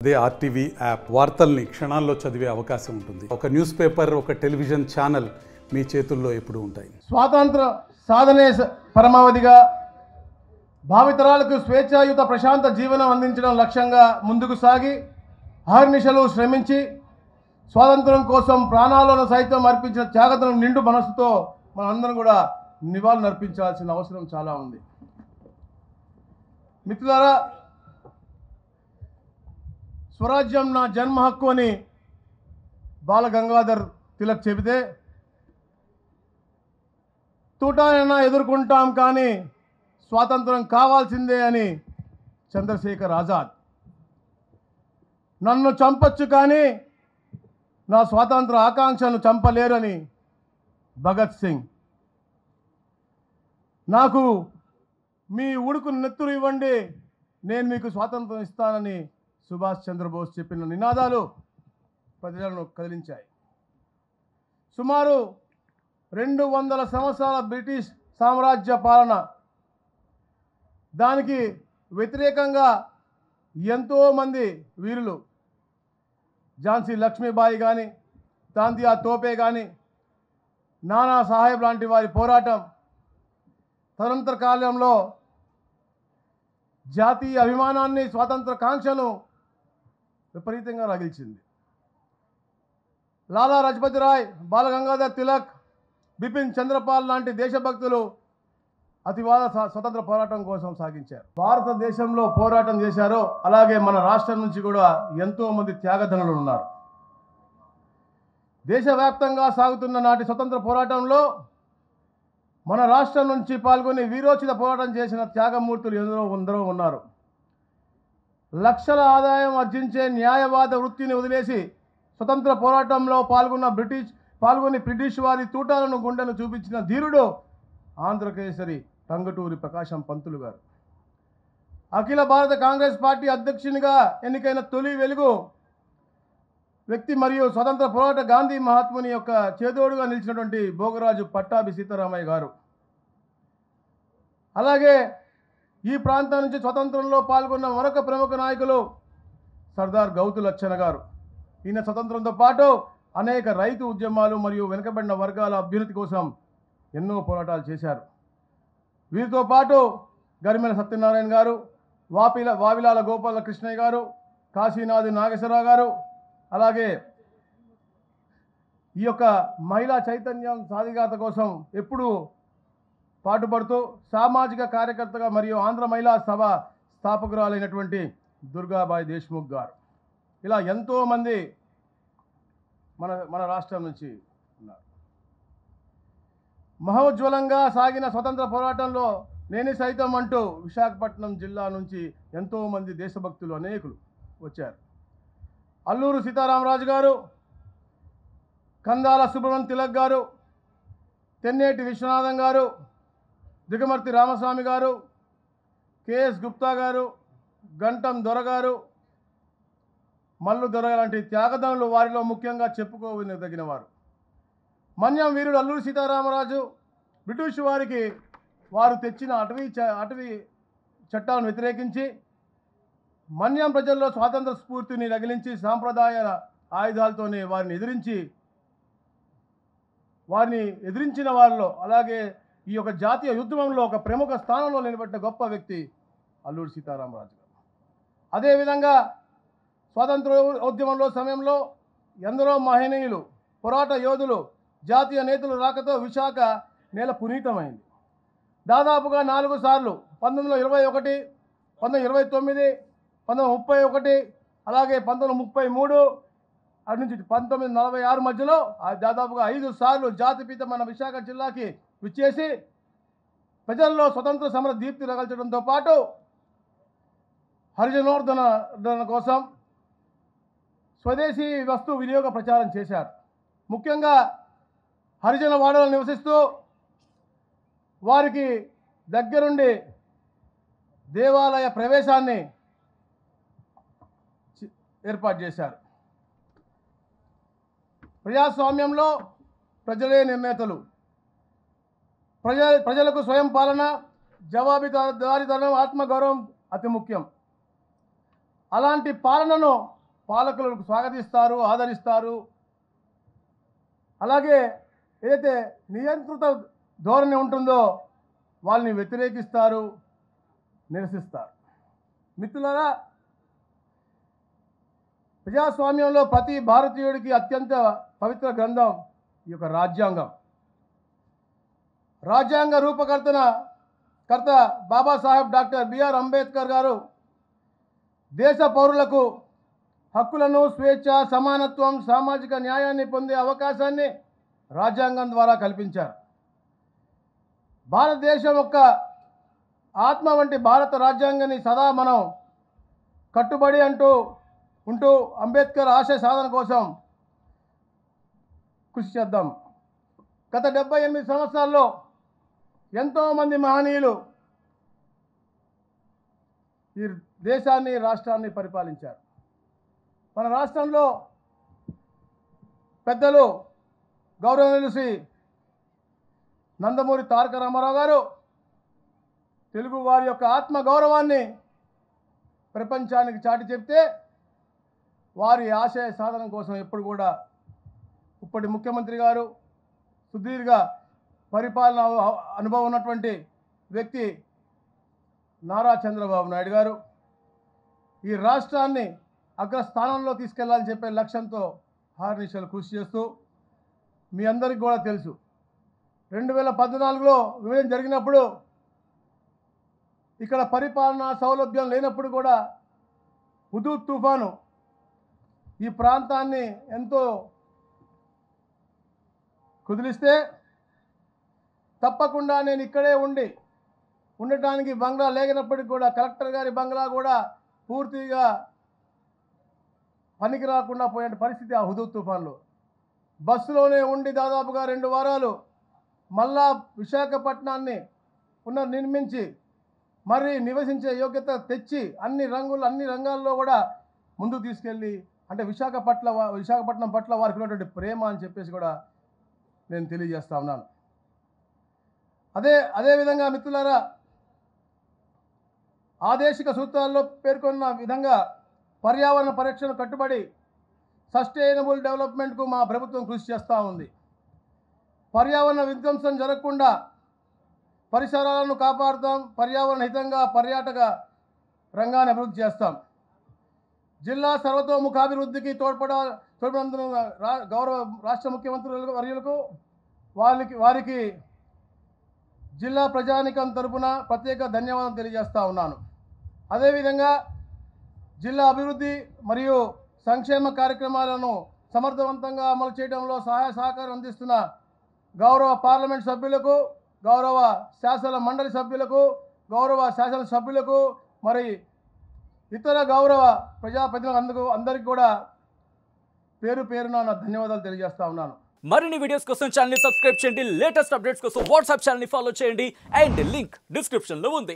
అదే RTV app వార్తల్ని క్షణాల్లో చదివే అవకాశం ఉంటుంది. ఒక న్యూస్ పేపర్, ఒక టెలివిజన్ ఛానల్ మీ చేతుల్లో ఎప్పుడూ ఉంటాయి. స్వాతంత్ర సాధనే పరమావధిగా భావితరాలకు స్వేచ్ఛాయుత ప్రశాంత జీవనం అందించడం లక్ష్యంగా ముందుకు సాగి అహర్నిశలు శ్రమించి స్వాతంత్రం కోసం ప్రాణాలను సైతం అర్పించిన త్యాగతను నిండు మనసుతో మనందరం కూడా నివాళులు అర్పించాల్సిన అవసరం చాలా ఉంది. మిత్రులారా, స్వరాజ్యం నా జన్మ హక్కు అని బాల గంగాధర్ తిలక్ చెబితే తూటానైనా ఎదుర్కొంటాం కానీ స్వాతంత్రం కావాల్సిందే అని చంద్రశేఖర్ ఆజాద్, నన్ను చంపొచ్చు కానీ నా స్వాతంత్ర ఆకాంక్షను చంపలేరని భగత్ సింగ్, నాకు మీ ఉడుకు నెత్తురు ఇవ్వండి నేను మీకు స్వాతంత్రం ఇస్తానని సుభాష్ చంద్రబోస్ చెప్పిన నినాదాలు ప్రజలను కదిలించాయి. సుమారు 200 సంవత్సరాల బ్రిటిష్ సామ్రాజ్య పాలన, దానికి వ్యతిరేకంగా ఎంతోమంది వీరులు, ఝాన్సీ లక్ష్మీబాయి కానీ, తాంతియా తోపే కానీ, నానా సాహెబ్ లాంటి వారి పోరాటం తదనంతర కాలంలో జాతీయ అభిమానాన్ని, స్వాతంత్ర కాంక్షను విపరీతంగా రగిల్చింది. లాలా లజపతి రాయ్, బాల గంగాధర్ తిలక్, బిపిన్ చంద్రపాల్ లాంటి దేశభక్తులు అతివాద స్వతంత్ర పోరాటం కోసం సాగించారు. భారతదేశంలో పోరాటం చేశారో అలాగే మన రాష్ట్రం నుంచి కూడా ఎంతోమంది త్యాగధనులు ఉన్నారు. దేశవ్యాప్తంగా సాగుతున్న నాటి స్వతంత్ర పోరాటంలో మన రాష్ట్రం నుంచి పాల్గొని వీరోచిత పోరాటం చేసిన త్యాగమూర్తులు ఎందరో ఉన్నారు. లక్షల ఆదాయం ఆర్జించే న్యాయవాద వృత్తిని వదిలేసి స్వతంత్ర పోరాటంలో పాల్గొని బ్రిటిష్ వారి తూటాలను గుండెను చూపించిన ధీరుడు ఆంధ్రకేసరి టంగుటూరి ప్రకాశం పంతులు గారు. అఖిల భారత కాంగ్రెస్ పార్టీ అధ్యక్షునిగా ఎన్నికైన తొలి వెలుగు వ్యక్తి మరియు స్వతంత్ర పోరాట గాంధీ మహాత్ముని యొక్క చేదోడుగా నిలిచినటువంటి భోగరాజు పట్టాభి సీతారామయ్య గారు. అలాగే ఈ ప్రాంతం నుంచి స్వతంత్రంలో పాల్గొన్న మరొక ప్రముఖ నాయకులు సర్దార్ గౌతు లచ్చన్న గారు. ఈయన స్వతంత్రంతో పాటు అనేక రైతు ఉద్యమాలు మరియు వెనుకబడిన వర్గాల అభ్యున్నతి కోసం ఎన్నో పోరాటాలు చేశారు. వీరితో పాటు గరిమెల సత్యనారాయణ గారు, వావిలాల గోపాలకృష్ణయ్య గారు, కాశీనాథ్ నాగేశ్వరరావు గారు, అలాగే ఈ యొక్క మహిళా చైతన్యం సాధికారత కోసం ఎప్పుడూ పాటుపడుతూ సామాజిక కార్యకర్తగా మరియు ఆంధ్ర మహిళా సభ స్థాపకురాలైనటువంటి దుర్గాబాయి దేశ్ముఖ్ గారు. ఇలా ఎంతోమంది మన రాష్ట్రం నుంచి ఉన్నారు. మహోజ్వలంగా సాగిన స్వతంత్ర పోరాటంలో నేనే సైతం అంటూ విశాఖపట్నం జిల్లా నుంచి ఎంతోమంది దేశభక్తులు అనేకులు వచ్చారు. అల్లూరు సీతారామరాజు గారు, కందాల సుబ్రహ్మణ్యం తిలక్ గారు, తెన్నేటి విశ్వనాథం గారు, దిగమర్తి రామస్వామి గారు, కేఎస్ గుప్తా గారు, గంటం దొర గారు, మల్లు దొర లాంటి త్యాగదనులు వారిలో ముఖ్యంగా చెప్పుకోదగిన వారు. మన్యం వీరుడు అల్లూరి సీతారామరాజు బ్రిటిష్ వారికి వారు తెచ్చిన అటవీ చట్టాలను వ్యతిరేకించి మన్యం ప్రజల్లో స్వాతంత్ర స్ఫూర్తిని రగిలించి సాంప్రదాయ ఆయుధాలతోనే వారిని ఎదిరించిన వారిలో, అలాగే ఈ యొక్క జాతీయ యుద్ధంలో ఒక ప్రముఖ స్థానంలో నిలబెట్టిన గొప్ప వ్యక్తి అల్లూరి సీతారామరాజు గారు. అదేవిధంగా స్వాతంత్ర ఉద్యమంలో సమయంలో ఎందరో మహనీయులు, పోరాట యోధులు, జాతీయ నేతలు రాకతో విశాఖ నేల పునీతమైంది. దాదాపుగా 4 సార్లు 1921, 1929, 1931, అలాగే 1933, అటు నుంచి 1946 మధ్యలో దాదాపుగా 5 సార్లు జాతిపిత మన విశాఖ జిల్లాకి విచ్చేసి ప్రజల్లో స్వతంత్ర సమర దీప్తి రగల్చడంతో పాటు హరిజనోద్ధరణ కోసం స్వదేశీ వస్తు వినియోగ ప్రచారం చేశారు. ముఖ్యంగా హరిజన వాడలో నివసిస్తూ వారికి దగ్గరుండి దేవాలయ ప్రవేశాన్ని ఏర్పాటు చేశారు. ప్రజాస్వామ్యంలో ప్రజలే నిర్ణేతలు, ప్రజలకు స్వయం పాలన, జవాబుదారీతనం, ఆత్మగౌరవం అతి ముఖ్యం. అలాంటి పాలనను పాలకులకు స్వాగతిస్తారు, ఆదరిస్తారు. అలాగే ఏదైతే నియంత్రిత ధోరణి ఉంటుందో వాళ్ళని వ్యతిరేకిస్తారు, నిరసిస్తారు. మిత్రులారా, ప్రజాస్వామ్యంలో ప్రతి భారతీయుడికి అత్యంత పవిత్ర గ్రంథం ఈ యొక్క రాజ్యాంగం. రాజ్యాంగ రూపకర్త బాబాసాహెబ్ డాక్టర్ బిఆర్ అంబేద్కర్ గారు దేశ పౌరులకు హక్కులను, స్వేచ్ఛ, సమానత్వం, సామాజిక న్యాయాన్ని పొందే అవకాశాన్ని రాజ్యాంగం ద్వారా కల్పించారు. భారతదేశం యొక్క ఆత్మ వంటి భారత రాజ్యాంగాన్ని సదా మనం కట్టుబడి ఉంటూ అంబేద్కర్ ఆశయ సాధన కోసం కృషి చేద్దాం. గత 78 సంవత్సరాల్లో ఎంతోమంది మహనీయులు ఈ దేశాన్ని, రాష్ట్రాన్ని పరిపాలించారు. మన రాష్ట్రంలో పెద్దలు గౌరవనీయులు శ్రీ నందమూరి తారక రామారావు గారు తెలుగు వారి యొక్క ఆత్మ గౌరవాన్ని ప్రపంచానికి చాటి చెప్తే వారి ఆశయ సాధన కోసం ఎప్పుడు కూడా ఇప్పటి ముఖ్యమంత్రి గారు, సుదీర్ఘ పరిపాలన అనుభవం ఉన్నటువంటి వ్యక్తి నారా చంద్రబాబు నాయుడు గారు ఈ రాష్ట్రాన్ని అగ్రస్థానంలో తీసుకెళ్లాలని చెప్పే లక్ష్యంతో హార్నిషలు కృషి చేస్తూ, మీ అందరికీ కూడా తెలుసు 2014లో విభజన జరిగినప్పుడు ఇక్కడ పరిపాలనా సౌలభ్యం లేనప్పుడు కూడా హుదూద్ తుఫాను ఈ ప్రాంతాన్ని ఎంతో కుదిలిస్తే తప్పకుండా నేను ఇక్కడే ఉండటానికి బంగ్లా లేనప్పటికీ కూడా కలెక్టర్ గారి బంగ్లా కూడా పూర్తిగా పనికి రాకుండా పోయే పరిస్థితి ఆ హుదూద్ తుఫాన్లో. బస్సులోనే ఉండి దాదాపుగా 2 వారాలు మళ్ళా విశాఖపట్నాన్ని పునర్నిర్మించి మరి నివసించే యోగ్యత తెచ్చి అన్ని రంగాల్లో కూడా ముందుకు తీసుకెళ్ళి, అంటే విశాఖపట్నం పట్ల వారికి ఉన్నటువంటి ప్రేమ అని చెప్పేసి కూడా నేను తెలియజేస్తా ఉన్నాను. అదేవిధంగా మిత్రులారా, ఆదేశిక సూత్రాల్లో పేర్కొన్న విధంగా పర్యావరణ పరిరక్షణ కట్టుబడి సస్టైనబుల్ డెవలప్మెంట్కు మా ప్రభుత్వం కృషి చేస్తూ ఉంది. పర్యావరణ విధ్వంసం జరగకుండా పరిసరాలను కాపాడుతాం, పర్యావరణ హితంగా పర్యాటక రంగాన్ని అభివృద్ధి చేస్తాం. జిల్లా సర్వతోముఖాభివృద్ధికి తోడ్పడినందున గౌరవ రాష్ట్ర ముఖ్యమంత్రులకు వర్యులకు వారికి జిల్లా ప్రజానికం తరపున ప్రత్యేక ధన్యవాదాలు తెలియజేస్తా ఉన్నాను. అదేవిధంగా జిల్లా అభివృద్ధి మరియు సంక్షేమ కార్యక్రమాలను సమర్థవంతంగా అమలు చేయడంలో సహాయ సహకారం అందిస్తున్న గౌరవ పార్లమెంట్ సభ్యులకు, గౌరవ శాసన మండలి సభ్యులకు, గౌరవ శాసన సభ్యులకు, మరి ఇతర గౌరవ ప్రజాప్రతినిధులకు అందరికీ కూడా పేరు పేరున నా ధన్యవాదాలు తెలియజేస్తా ఉన్నాను. మరిన్ని వీడియోస్ కోసం ఛానల్ ని సబ్స్క్రైబ్ చేయండి, లేటెస్ట్ అప్డేట్స్ కోసం వాట్సాప్ ఛానల్ ని ఫాలో చేయండి అండ్ లింక్ డిస్క్రిప్షన్ లో ఉంది.